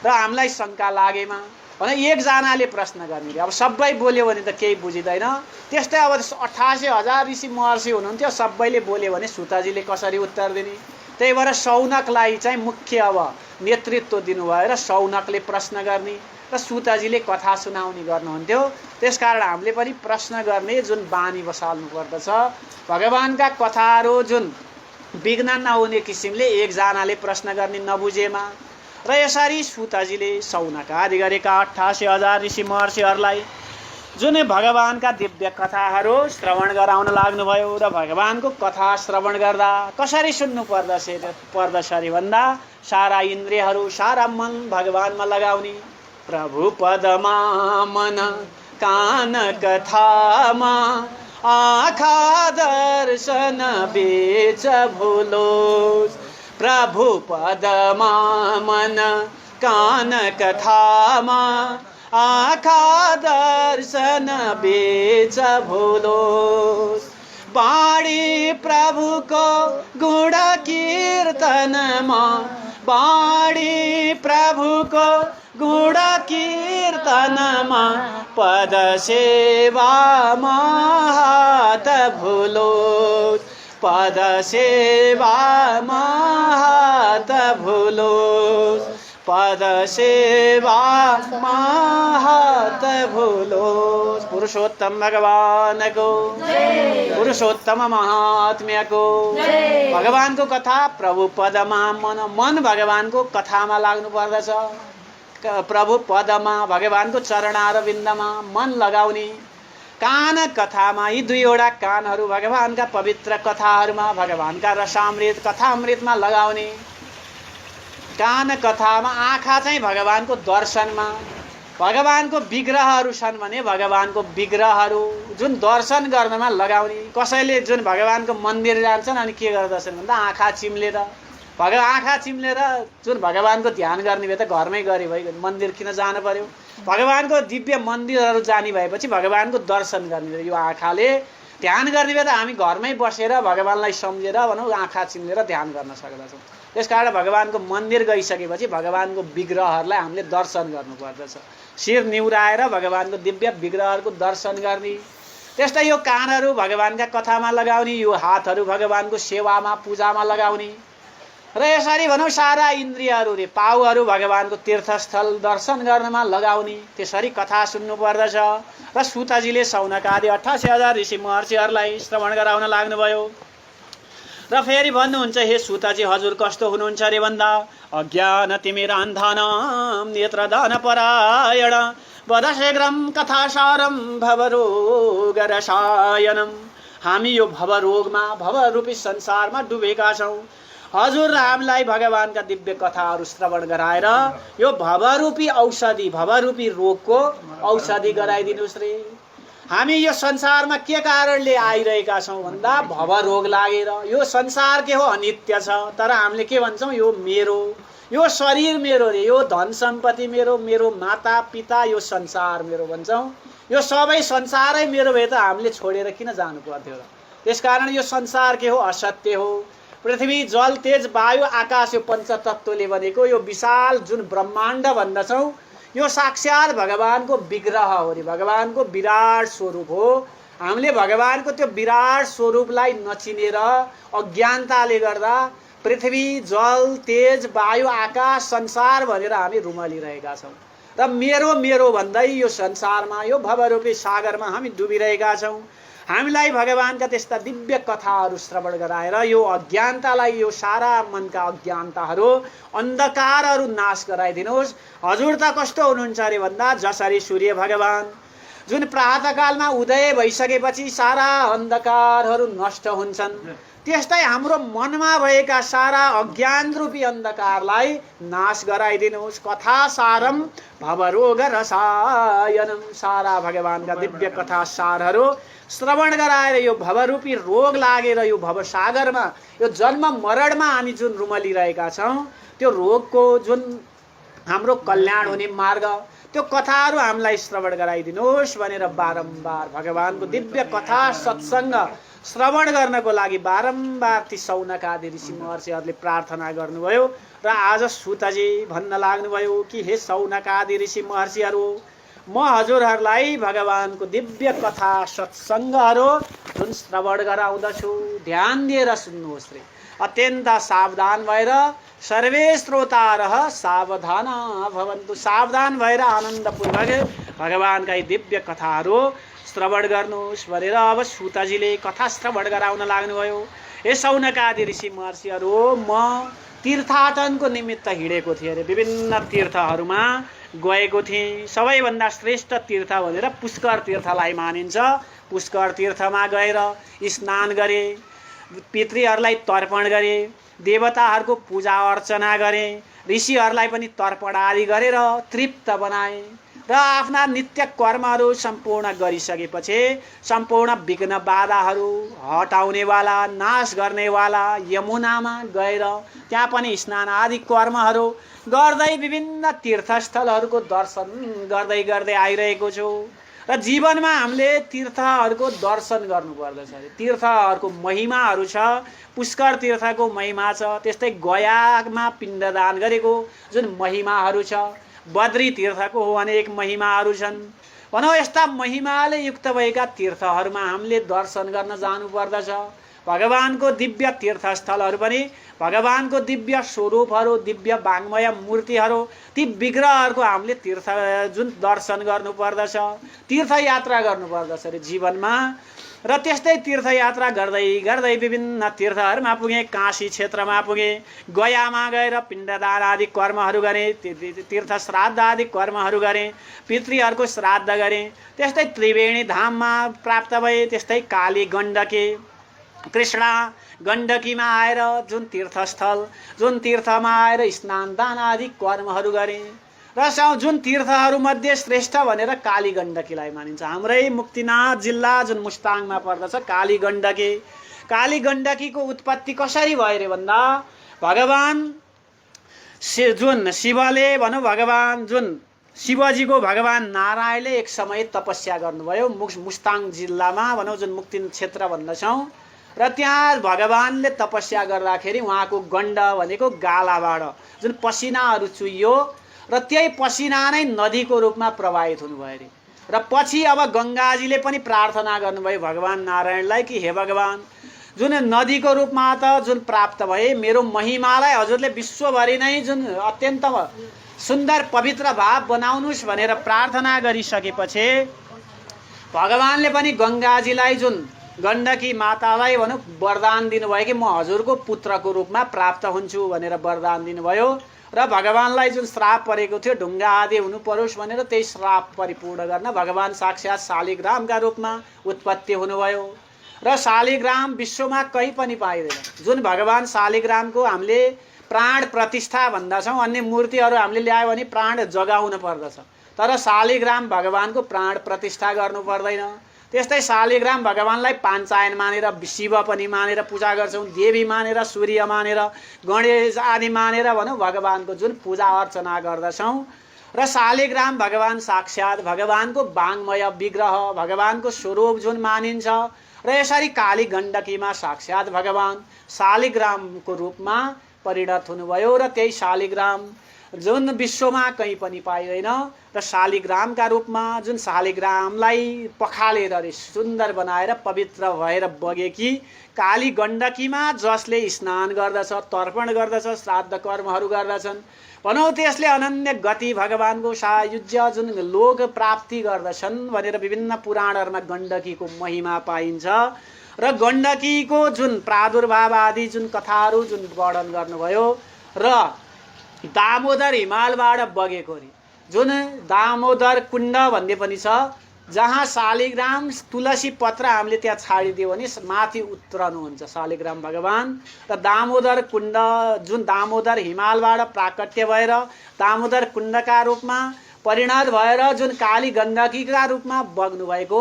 र हामीलाई शङ्का लागेमा भने एकजनाले प्रश्न गर्ने, अब सबै बोल्यो भने त केही बुझिँदैन। त्यस्तै अब 88,000 ऋषि महर्षि हुनुहुन्थ्यो, सबैले बोल्यो भने सुतजीले कसरी उत्तर दिने? त्यही भएर शौनकलाई चाहिँ मुख्य अब नेतृत्व दिनुभयो र शौनकले प्रश्न गर्ने र सुतजीले कथा सुनाउने गर्नुहुन्थ्यो। त्यसकारण हामीले पनि प्रश्न गर्ने जुन बानी बसाल्नु पर्दछ। भगवानका कथाहरू जुन विघ्न नहुने किसिमले एकजनाले प्रश्न गर्ने नबुझेमा। र यसरी सुतजीले शौनक आदि गरेका 88,000 ऋषि महर्षिहरूलाई जुन भगवानका दिव्य कथाहरू श्रवण गराउन लाग्नुभयो। र भगवानको कथा श्रवण गर्दा कसरी सुन्नु पर्दछ अरे भन्दा सारा इन्द्रियहरू, सारा मन भगवानमा लगाउने। प्रभु पदमा मन, कान कथामा, आँखा दर्शन बीच भुलोस्। प्रभु पदमा मन, कान कथामा, आँखा दर्शन बीच भुलोस्। बाणी प्रभुको गुण कीर्तनमा, बाणी प्रभुको गुण कीर्तनमा, पद सेवामा हात भुलोस्। पद सेवामा हात भुलोस्। पद सेवामा हात भुलोस्। पुरुषोत्तम भगवानको, पुरुषोत्तम महात्म्यको, भगवानको कथा प्रभु पदमा मन, मन भगवानको कथामा लाग्नु पर्दछ। प्रभु पदमा भगवानको चरणारविन्दमा मन लगाउने। कान कथामा, यी दुईवटा कानहरू भगवानका पवित्र कथाहरूमा, भगवानका रसामृत कथामृतमा लगाउने। कान कथामा, आँखा चाहिँ भगवानको दर्शनमा, भगवानको विग्रहहरू छन् भने भगवानको विग्रहहरू जुन दर्शन गर्नमा लगाउने। कसैले जुन भगवानको मन्दिर जान्छन् अनि के गर्दछन् भन्दा आँखा चिम्लेर, आँखा चिम्लेर जुन भगवानको ध्यान गर्ने भए त घरमै गरे भयो, मन्दिर किन जानु पर्यो? भगवानको दिव्य मन्दिरहरू जाने भएपछि भगवानको दर्शन गर्ने। यो आँखाले ध्यान गर्ने भए त हामी घरमै बसेर भगवानलाई सम्झेर भनौँ आँखा चिम्लेर ध्यान गर्न सक्दछौँ। त्यसकारण भगवानको मन्दिर गइसकेपछि भगवानको विग्रहहरूलाई हामीले दर्शन गर्नुपर्दछ। शिर निहुराएर भगवानको दिव्य विग्रहहरूको दर्शन गर्ने। त्यस्तै यो कानहरू भगवानका कथामा लगाउने, यो हातहरू भगवानको सेवामा पूजामा लगाउने। र यसरी भनौँ सारा इन्द्रियहरू रे पाउहरू भगवानको तीर्थस्थल दर्शन गर्नमा लगाउने। त्यसरी कथा सुन्नु पर्दछ। र सुतजीले शौनक आदि 88,000 ऋषि महर्षिहरूलाई श्रवण गराउन लाग्नुभयो। र फेरि भन्नुहुन्छ हे सुतजी हजुर कस्तो हुनुहुन्छ रे भन्दा अज्ञान तिमिरान्धानां नेत्रदान परायण वदशीघ्रं कथासारं भवरोग रसायनम। हामी यो भवरोगमा भवरूपी संसारमा डुबेका छौँ। हजुर हामीलाई भगवानका दिव्य कथाहरू श्रवण गराएर यो भवरूपी औषधि भवरूपी रोगको औषधि गराइदिनुहोस् रे। हामी यो संसारमा के कारणले आइरहेका छौँ भन्दा भवरोग लागेर। यो संसार के हो अनित्य छ, तर हामीले के भन्छौँ यो मेरो, यो शरीर मेरो रे, यो धन सम्पत्ति मेरो, मेरो माता पिता, यो संसार मेरो भन्छौँ। यो सबै संसारै मेरो भए त हामीले छोडेर किन जानु पर्थ्यो र। त्यसकारण यो संसार के हो असत्य हो। पृथ्वी जल तेज वायु आकाश यो पञ्चतत्त्वले बनेको यो विशाल जुन ब्रह्माण्ड भन्दछौँ यो साक्षात भगवानको विग्रह हो रे, भगवानको विराट स्वरूप हो। हामीले भगवानको त्यो विराट स्वरूपलाई नचिनेर अज्ञानताले गर्दा पृथ्वी जल तेज वायु आकाश संसार भनेर हामी रुमलिरहेका छौँ र मेरो मेरो भन्दै यो संसारमा यो भवरूपी सागरमा हामी डुबिरहेका छौँ। हामीलाई भगवानका त्यस्ता दिव्य कथाहरू श्रवण गराएर यो अज्ञानतालाई, यो सारा मनका अज्ञानताहरू अन्धकारहरू नाश गराइदिनुहोस्। हजुर त कस्तो हुनुहुन्छ अरे भन्दा जसरी सूर्य भगवान जुन प्रातःकालमा उदय भइसकेपछि सारा अन्धकारहरू नष्ट हुन्छन्, त्यस्तै हाम्रो मनमा भएका सारा अज्ञान रूपी अन्धकारलाई नाश गराइदिनुहोस्। कथा सारम भवरोग रसायनम। सारा भगवानका दिव्य कथा सारहरू श्रवण गराएर यो भवरूपी रोग लागेर यो भवसागरमा यो जन्म मरणमा हामी जुन रुमलिरहेका छौँ त्यो रोगको जुन हाम्रो कल्याण हुने मार्ग त्यो कथाहरू हामीलाई श्रवण गराइदिनुहोस् भनेर बारम्बार भगवानको दिव्य कथा सत्सङ्ग श्रवण गर्नको लागि बारम्बार ती सौनक आदि ऋषि महर्षिहरूले प्रार्थना गर्नुभयो। र आज सुतजी भन्न लाग्नुभयो कि हे सौनक आदि ऋषि महर्षिहरू, म हजुरहरूलाई भगवानको दिव्य कथा सत्सङ्गहरू जुन श्रवण गराउँदछु ध्यान दिएर सुन्नुहोस् रे। अत्यन्त सावधान भएर सर्वे श्रोतारः सावधान भवन्तु। सावधान भएर आनन्दपूर्वक भगवानका दिव्य कथाहरू श्रवण गर्नुहोस् भनेर अब सुतजीले कथा श्रवण गराउन लाग्नुभयो। हे सौनक आदि ऋषि महर्षिहरू, म तीर्थाटनको निमित्त हिँडेको थिएँ अरे, विभिन्न तीर्थहरूमा गएको थिएँ। सबैभन्दा श्रेष्ठ तीर्थ भनेर पुष्कर तीर्थलाई मानिन्छ। पुष्कर तीर्थमा गएर स्नान गरे, पितृहरूलाई तर्पण गरे, देवताहरूको पूजा अर्चना गरे, ऋषिहरूलाई पनि तर्पण आदि गरेर तृप्त बनाए र आफ्ना नित्य कर्महरू सम्पूर्ण गरिसकेपछि सम्पूर्ण विघ्न बाधाहरू हटाउनेवाला नाश गर्नेवाला यमुनामा गएर त्यहाँ पनि स्नान आदि कर्महरू गर्दै विभिन्न तीर्थस्थलहरूको दर्शन गर्दै गर्दै आइरहेको छु। र जीवनमा हामीले तीर्थहरूको दर्शन गर्नुपर्दछ। तीर्थहरूको महिमाहरू छ, पुष्कर तीर्थको महिमा छ, त्यस्तै गयामा पिण्डदान गरेको जुन महिमाहरू छ, बद्री तीर्थको हो अनेक महिमाहरू छन्। भनौँ यस्ता महिमाले युक्त भएका तीर्थहरूमा हामीले दर्शन गर्न जानुपर्दछ। भगवानको दिव्य तीर्थस्थलहरू पनि भगवानको दिव्य स्वरूपहरू, दिव्य वाङ्मय मूर्तिहरू, ती विग्रहहरूको हामीले तीर्थ जुन दर्शन गर्नुपर्दछ, तीर्थयात्रा गर्नुपर्दछ अरे जीवनमा। र त्यस्तै तीर्थयात्रा गर्दै गर्दै विभिन्न तीर्थहरूमा पुगे। काशी क्षेत्रमा पुगे, गयामा गएर पिण्डदान आदि कर्महरू गरे, तीर्थ श्राद्ध आदि कर्महरू गरे, पितृहरूको श्राद्ध गरे। त्यस्तै त्रिवेणी धाममा प्राप्त भए। त्यस्तै काली गण्डकी कृष्णा गण्डकीमा आएर जुन तीर्थस्थल जुन तीर्थमा आएर स्नान दान आदि कर्महरू गरे। र जुन तीर्थहरूमध्ये श्रेष्ठ भनेर काली गण्डकीलाई मानिन्छ। हाम्रै मुक्तिनाथ जिल्ला जुन मुस्ताङमा पर्दछ काली गण्डकी। काली गण्डकीको उत्पत्ति कसरी भयो रे भन्दा भगवान जुन शिवले भनौँ भगवान जुन शिवजीको भगवान नारायणले एक समय तपस्या गर्नुभयो मुस्ताङ जिल्लामा भनौँ जुन मुक्ति क्षेत्र भन्दछौँ। र त्यहाँ भगवानले तपस्या गर्दाखेरि उहाँको गण्ड भनेको गालाबाट जुन पसिनाहरू चुइयो र त्यही पसिना नै नदीको रूपमा प्रवाहित हुनुभयो अरे। र पछि अब गङ्गाजीले पनि प्रार्थना गर्नुभयो भगवान नारायणलाई कि हे भगवान जुन नदीको रूपमा त जुन प्राप्त भए मेरो महिमालाई हजुरले विश्वभरि नै जुन अत्यन्त सुन्दर पवित्र भाव बनाउनुहोस् भनेर प्रार्थना गरिसकेपछि भगवानले पनि गङ्गाजीलाई जुन गण्डकी मातालाई भनौँ वरदान दिनुभयो कि म हजुरको पुत्रको रूपमा प्राप्त हुन्छु भनेर वरदान दिनुभयो र भगवानलाई जुन श्राप परेको थियो ढुङ्गा आदि हुनु परोस् भनेर त्यही श्राप परिपूर्ण गर्न भगवान साक्षात् शालिग्रामका रूपमा उत्पत्ति हुनुभयो र शालिग्राम विश्वमा कहीँ पनि पाइँदैन। जुन भगवान शालिग्रामको हामीले प्राण प्रतिष्ठा भन्दछौँ, अन्य मूर्तिहरू हामीले ल्यायो भने प्राण जगाउन पर्दछ, तर शालिग्राम भगवानको प्राण प्रतिष्ठा गर्नु पर्दैन। त्यस्तै शालिग्राम भगवानलाई पाञ्चायन मानेर शिव पनि मानेर पूजा गर्छौँ, देवी मानेर, सूर्य मानेर, गणेश आदि मानेर भनौँ भगवानको जुन पूजा अर्चना गर्दछौँ र शालिग्राम भगवान साक्षात् भगवानको वाङ्मय विग्रह भगवानको स्वरूप जुन मानिन्छ र यसरी काली गण्डकीमा साक्षात् भगवान शालिग्रामको रूपमा परिणत हुनुभयो र त्यही शालिग्राम जुन विश्वमा कहीँ पनि पाइँदैन र शालिग्रामका रूपमा जुन शालिग्रामलाई पखालेर सुन्दर बनाएर पवित्र भएर बगेकी काली गण्डकीमा जसले स्नान गर्दछ, तर्पण गर्दछ, श्राद्ध कर्महरू गर्दछन् भनौँ त्यसले अनन्य गति भगवानको सायुज्य जुन लोक प्राप्ति गर्दछन् भनेर विभिन्न पुराणहरूमा गण्डकीको महिमा पाइन्छ र गण्डकीको जुन प्रादुर्भाव आदि जुन कथाहरू जुन वर्णन गर्नुभयो र दामोदर हिमालबाट बगेको रे जुन दामोदर कुण्ड भन्ने पनि छ, जहाँ शालिग्राम तुलसी पत्र हामीले त्यहाँ छाडिदियो भने माथि उत्रनुहुन्छ शालिग्राम भगवान र दामोदर कुण्ड जुन दामोदर हिमालबाट प्राकट्य भएर दामोदर कुण्डका रूपमा परिणत भएर जुन काली गण्डकीका रूपमा बग्नु भएको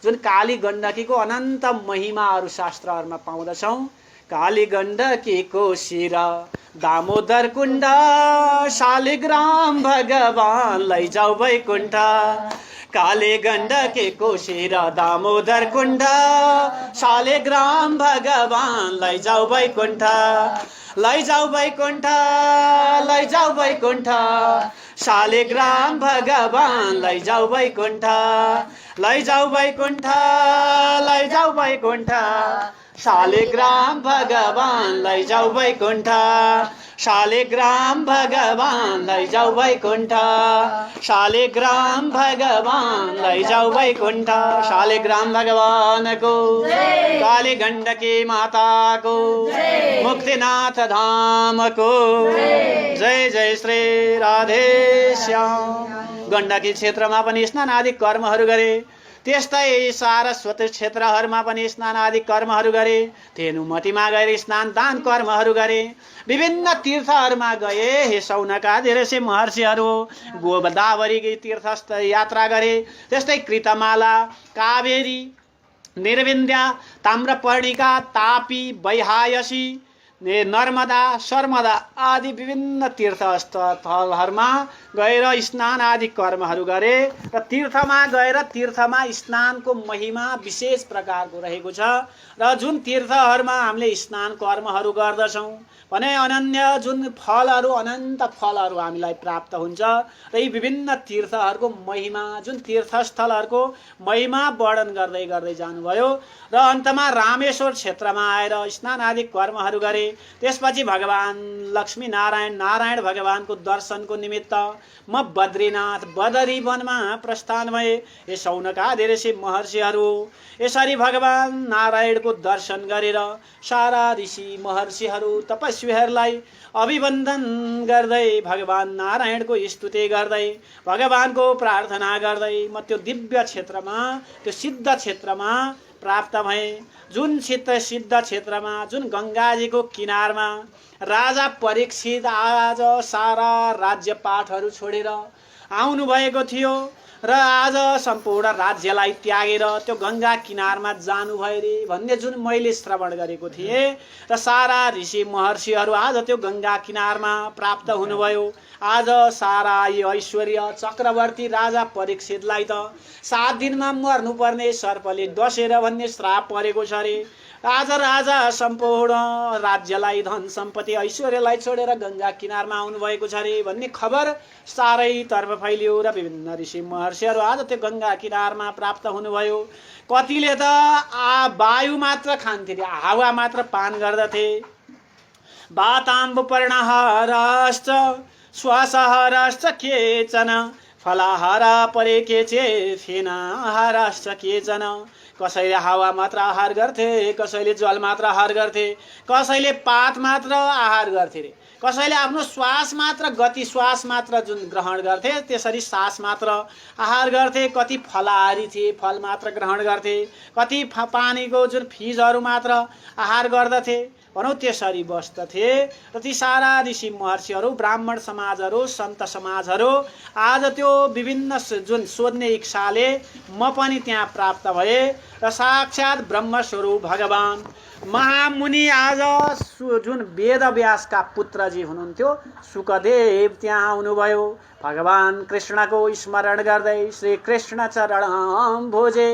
जुन काली गण्डकीको अनन्त महिमाहरू शास्त्रहरूमा पाउँदछौँ। काली गण्डकीको शिर दामोदर कुण्ड शालिग्राम भगवान लैजाऊ वैकुण्ठ, काली गण्डकीको शिर दामोदर कुण्ड शालिग्राम भगवान लैजाऊ वैकुण्ठ, लैजाऊ वैकुण्ठ, लैजाऊ वैकुण्ठ, शालिग्राम भगवान लैजाऊ वैकुण्ठ, लैजाऊ वैकुण्ठ, लैजाऊ वैकुण्ठ, शालिग्राम भगवान लैजाऊ वैकुण्ठ, शालिग्राम भगवान लैजाऊ वैकुण्ठ, शालिग्राम भगवान लैजाऊ वैकुण्ठ। शालिग्राम भगवानको, काली गण्डकी माताको, मुक्तिनाथ धामको जय जय श्री राधे श्याम। गण्डकी क्षेत्रमा पनि स्नान आदि कर्महरू गरे, त्यस्तै सारस्वत क्षेत्रहरूमा पनि स्नान आदि कर्महरू गरे, धेनुमतीमा गएर स्नान दान कर्महरू गरे, विभिन्न तीर्थहरूमा गए हे शौनकादि ऋषि महर्षिहरू, गोदावरी तीर्थ यात्रा गरे, त्यस्तै कृतमाला, कावेरी, निर्विन्द्या, ताम्रपर्णिका, तापी, वैहायसी, नर्मदा, शर्मदा आदि विभिन्न तीर्थस्थलहरूमा गएर स्नान आदि कर्महरू गरे र तीर्थमा गएर तीर्थमा स्नानको महिमा विशेष प्रकारको रहेको छ र जुन तीर्थहरूमा हामीले स्नान कर्महरू गर्दछौँ भने अनन्य जुन फलहरू अनन्त फलहरू हामीलाई प्राप्त हुन्छ र यी विभिन्न तीर्थहरूको महिमा जुन तीर्थस्थलहरूको महिमा वर्णन गर्दै गर्दै जानुभयो र अन्तमा रामेश्वर क्षेत्रमा आएर स्नान आदि कर्महरू गरे। त्यसपछि भगवान लक्ष्मी नारायण भगवानको दर्शनको निमित्त म बद्रीनाथ बदरी वनमा प्रस्थान भए। हे शौनकादि ऋषि महर्षिहरू, यसरी भगवान नारायणको दर्शन गरेर सारा ऋषि महर्षिहरू तपस्वीहरूलाई अभिवन्दन गर्दै भगवान नारायणको स्तुति गर्दै भगवानको प्रार्थना गर्दै म त्यो दिव्य क्षेत्रमा त्यो सिद्ध क्षेत्रमा प्राप्त भए। जुन सिद्ध क्षेत्रमा जुन गङ्गाजीको किनारमा राजा परीक्षित आज सारा राज्यपाठहरू छोडेर आउनु भएको थियो र आज सम्पूर्ण राज्यलाई त्यागेर त्यो गङ्गा किनारमा जानुभयो रे भन्ने जुन मैले श्रवण गरेको थिएँ र सारा ऋषि महर्षिहरू आज त्यो गङ्गा किनारमा प्राप्त हुनुभयो। आज सारा यो ऐश्वर्य चक्रवर्ती राजा परीक्षितलाई त 7 दिनमा मर्नुपर्ने सर्पले डसेर भन्ने श्राप परेको छ रे। आज राजा सम्पूर्ण राज्यलाई धन सम्पत्ति ऐश्वर्यलाई छोडेर गङ्गा किनारमा आउनुभएको छ रे भन्ने खबर चारैतर्फ फैलियो र विभिन्न ऋषि महर्षिहरू आज त्यो गङ्गा किनारमा प्राप्त हुनुभयो। कतिले त वायु मात्र खान्थे, हावा मात्र पान गर्दथे। वाताम्बुपर्णहारश्च श्वासहारश्च केचन फलाहार परे के थिएन आहारश्च केचन। कसैले हावा मात्र आहार गर्थे, कसैले जल मात्र आहार गर्थे, कसैले पात मात्र आहार गर्थे रे, कसैले आफ्नो श्वास मात्र गति श्वास मात्र जुन ग्रहण गर्थे त्यसरी सास मात्र आहार गर्थे। कति फलाहारी थिए, फल मात्र ग्रहण गर्थे, कति पानीको जुन फिजहरू मात्र आहार गर्दथे भनौँ त्यसरी बस्दथे। र ती सारा ऋषि महर्षिहरू, ब्राह्मण समाजहरू, सन्त समाजहरू आज त्यो विभिन्न जुन सोध्ने इच्छाले म पनि त्यहाँ प्राप्त भए र साक्षात् ब्रह्मस्वरूप भगवान महामुनि आज जुन वेदव्यासका पुत्रजी हुनुहुन्थ्यो शुकदेव त्यहाँ आउनुभयो। भगवान कृष्णको स्मरण गर्दै श्री कृष्ण चरणम भोजे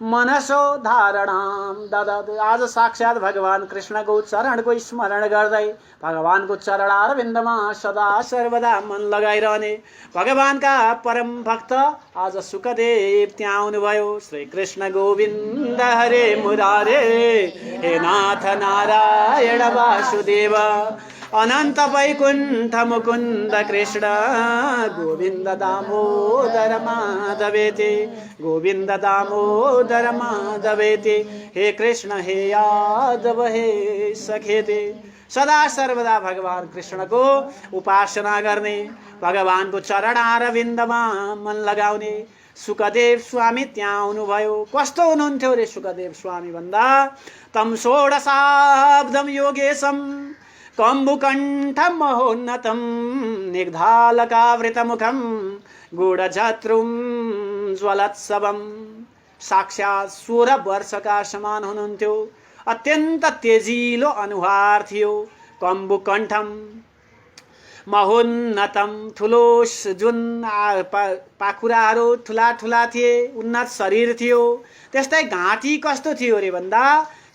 मनसो धारणाम ददद। आज साक्षात् भगवान कृष्णको चरणको स्मरण गर्दै भगवानको चरणारविन्दमा सदा सर्वदा मन लगाइरहने भगवानका परम भक्त आज शुकदेव त्यहाँ आउनुभयो। श्री कृष्ण गोविन्द हरे मुरारे हे नाथ नारायण वासुदेव अनंत वैकुंठ मुकुंद कृष्ण गोविंद दामोदर माधवेति गोविंद दामोदर माधवेति हे कृष्ण हे यादव हे सखेते। सदा सर्वदा भगवान कृष्ण को उपासना गर्ने, भगवान को चरणारविन्दमा मन लगाउने शुकदेव स्वामी त्यहाँ आउनुभयो। कस्तो हुनुहुन्थ्यो रे शुकदेव स्वामी भन्दा तम षोडशाब्दम योगेशम कम्बुकण्ठं महोन्नतं निग्धालकावृतमुखं गूढजत्रुं ज्वलत्सवम्। साक्षात् 16 वर्षका समान हुनुहुन्थ्यो। अत्यन्त तेजिलो अनुहार थियो। कम्बुकण्ठम महोन्नतम ठुलो जुन पाखुराहरू ठुला ठुला थिए, उन्नत शरीर थियो। त्यस्तै घाँटी कस्तो थियो रे भन्दा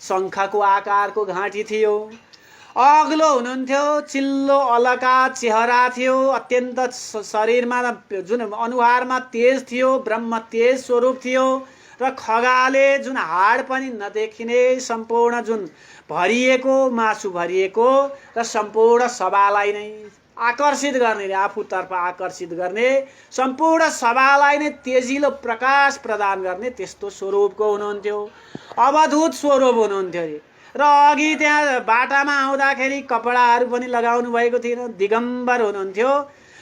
शङ्खको आकारको घाँटी थियो। अग्लो हुनुहुन्थ्यो, चिल्लो अलका चेहरा थियो। अत्यन्त शरीरमा जुन अनुहारमा तेज थियो, ब्रह्म तेज स्वरूप थियो र खगाले जुन हाड पनि नदेखिने सम्पूर्ण जुन भरिएको मासु भरिएको र सम्पूर्ण सभालाई नै आकर्षित गर्ने, आफूतर्फ आकर्षित गर्ने, सम्पूर्ण सभालाई नै तेजिलो प्रकाश प्रदान गर्ने त्यस्तो स्वरूपको हुनुहुन्थ्यो। अवधूत स्वरूप हुनुहुन्थ्यो रे। र अघि त्यहाँ बाटामा आउँदाखेरि कपडाहरू पनि लगाउनु भएको थिएन, दिगम्बर हुनुहुन्थ्यो।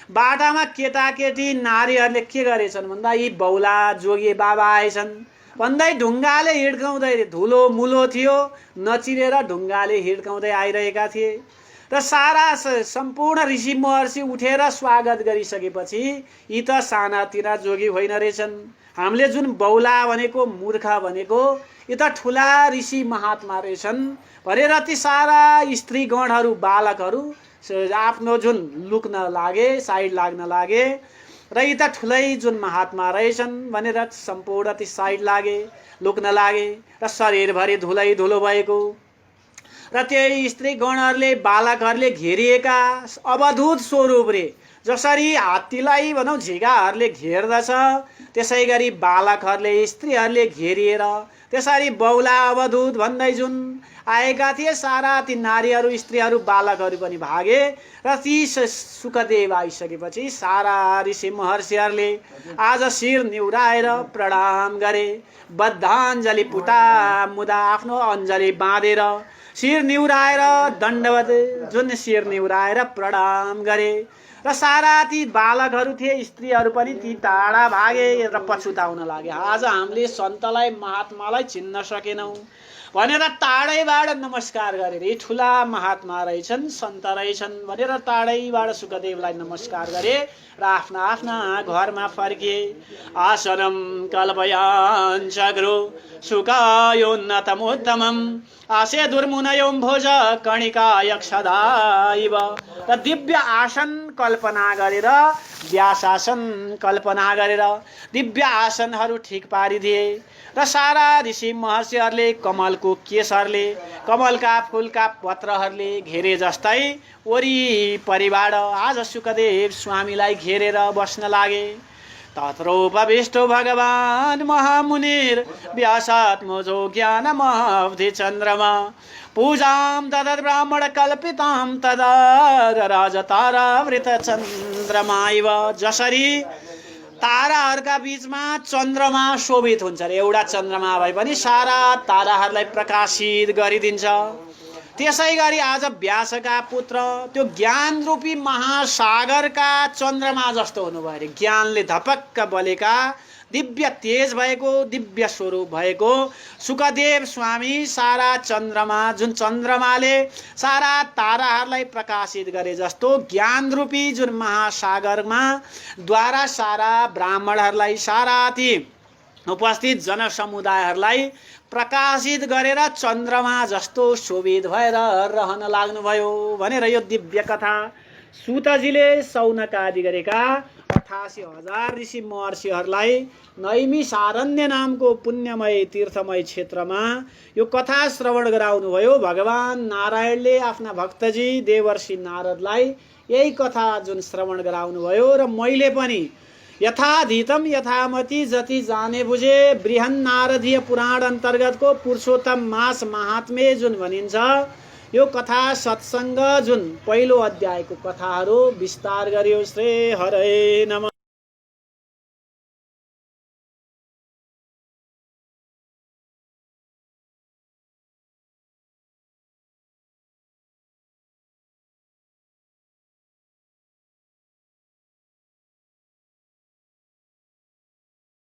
बाटामा केटाकेटी नारीहरूले के गरेछन् भन्दा यी बौला जोगी बाबा आएछन् भन्दै ढुङ्गाले हिड्काउँदै, धुलो मुलो थियो, नचिनेर ढुङ्गाले हिड्काउँदै आइरहेका थिए। र सारा सम्पूर्ण ऋषि महर्षि उठेर स्वागत गरिसकेपछि यी त सानातिना जोगी होइन रहेछन्, हामीले जुन बौला भनेको मूर्ख भनेको यी त ठुला ऋषि महात्मा रहेछन् भनेर ती सारा स्त्रीगणहरू बालकहरू आफ्नो जुन लुक्न लागे, साइड लाग्न लागे र यी त ठुलै जुन महात्मा रहेछन् भनेर सम्पूर्ण ती साइड लागे, लुक्न लागे र शरीरभरि धुलै धुलो भएको र त्यही स्त्रीगणहरूले बालकहरूले घेरिएका अवधूत स्वरूप रे। जसरी हात्तीलाई भनौँ झिगाहरूले घेर्दछ त्यसै गरी बालकहरूले स्त्रीहरूले घेरिएर त्यसरी बौला अवधूत भन्दै जुन आएका थिए सारा ती नारीहरू, स्त्रीहरू, बालकहरू पनि भागे र ती शुकदेव आइसकेपछि सारा ऋषि महर्षिहरूले आज शिर निहुराएर प्रणाम गरे। बद्धाञ्जली पुटा मुदा आफ्नो अञ्जली बाँधेर शिर निहुराएर दण्डवत जुन शिर निहुराएर प्रणाम गरे र सारा ती बालकहरू थिए, स्त्रीहरू पनि ती टाढा भागे र पछुताउन लागे। आज हामीले सन्तलाई महात्मालाई चिन्न सकेनौँ भनेर टाढैबाट नमस्कार गरेर यी ठुला महात्मा रहेछन्, सन्त रहेछन् भनेर टाढैबाट शुकदेवलाई नमस्कार गरे र आफ्ना आफ्ना घरमा फर्किए। आसनम कल्पयाञ्चग्रो शुकायोन्नतमोत्तमम् आसे दुर्मुनयों भोज कणिका यक्षदा इव। र दिव्य आसन कल्पना गरेर, व्यासासन कल्पना गरेर दिव्य आसनहरू ठिक पारिदिए र सारा ऋषि महर्षिहरूले कमलको केसहरूले, कमलका फुलका पत्रहरूले घेरे जस्तै वरिपरिबाट आज शुकदेव स्वामीलाई घेरेर बस्न लागे। तत्रोपविष्टो भगवान महामुनिर व्यासात्मजो ज्ञानमवधि चन्द्रमा पूजां तदत् ब्राह्मण कल्पितां तदा राजतारावृत चन्द्रमा इव। जसरी ताराहरूका बीचमा चन्द्रमा शोभित हुन्छ रे। एउटा चन्द्रमा भए पनि सारा ताराहरूलाई प्रकाशित गरिदिन्छ। त्यसै गरी आज व्यासका पुत्र त्यो ज्ञान रूपी महासागरका चन्द्रमा जस्तो हुनुभयो रे। ज्ञानले धपक्क बलेका, दिव्य तेज भएको, दिव्य स्वरूप भएको सुखदेव स्वामी सारा चन्द्रमा, जुन चन्द्रमाले सारा ताराहरूलाई प्रकाशित गरे जस्तो ज्ञान रूपी जुन महासागरमा द्वारा सारा ब्राह्मणहरूलाई, सारा ती उपस्थित जनसमुदायहरूलाई प्रकाशित गरेर चन्द्रमा जस्तो शोभित भएर रहन लाग्नुभयो भनेर यो दिव्य कथा सुतजीले शौनक आदि गरेका 88,000 ऋषि महर्षिहरूलाई नैमिषारण्य नामको पुण्यमय तीर्थमय क्षेत्रमा यो कथा श्रवण गराउनुभयो। भगवान नारायणले आफ्ना भक्तजी देवर्षि नारदलाई यही कथा जुन श्रवण गराउनुभयो र मैले पनि यथाधीतम यथामति जति जाने बुझे बृहन् नारदीय पुराण अन्तर्गतको पुरुषोत्तम मास महात्म्य जुन भनिन्छ यो कथा सत्सङ्ग जुन पहिलो अध्यायको कथाहरू विस्तार गरियो। श्री हरे नमः।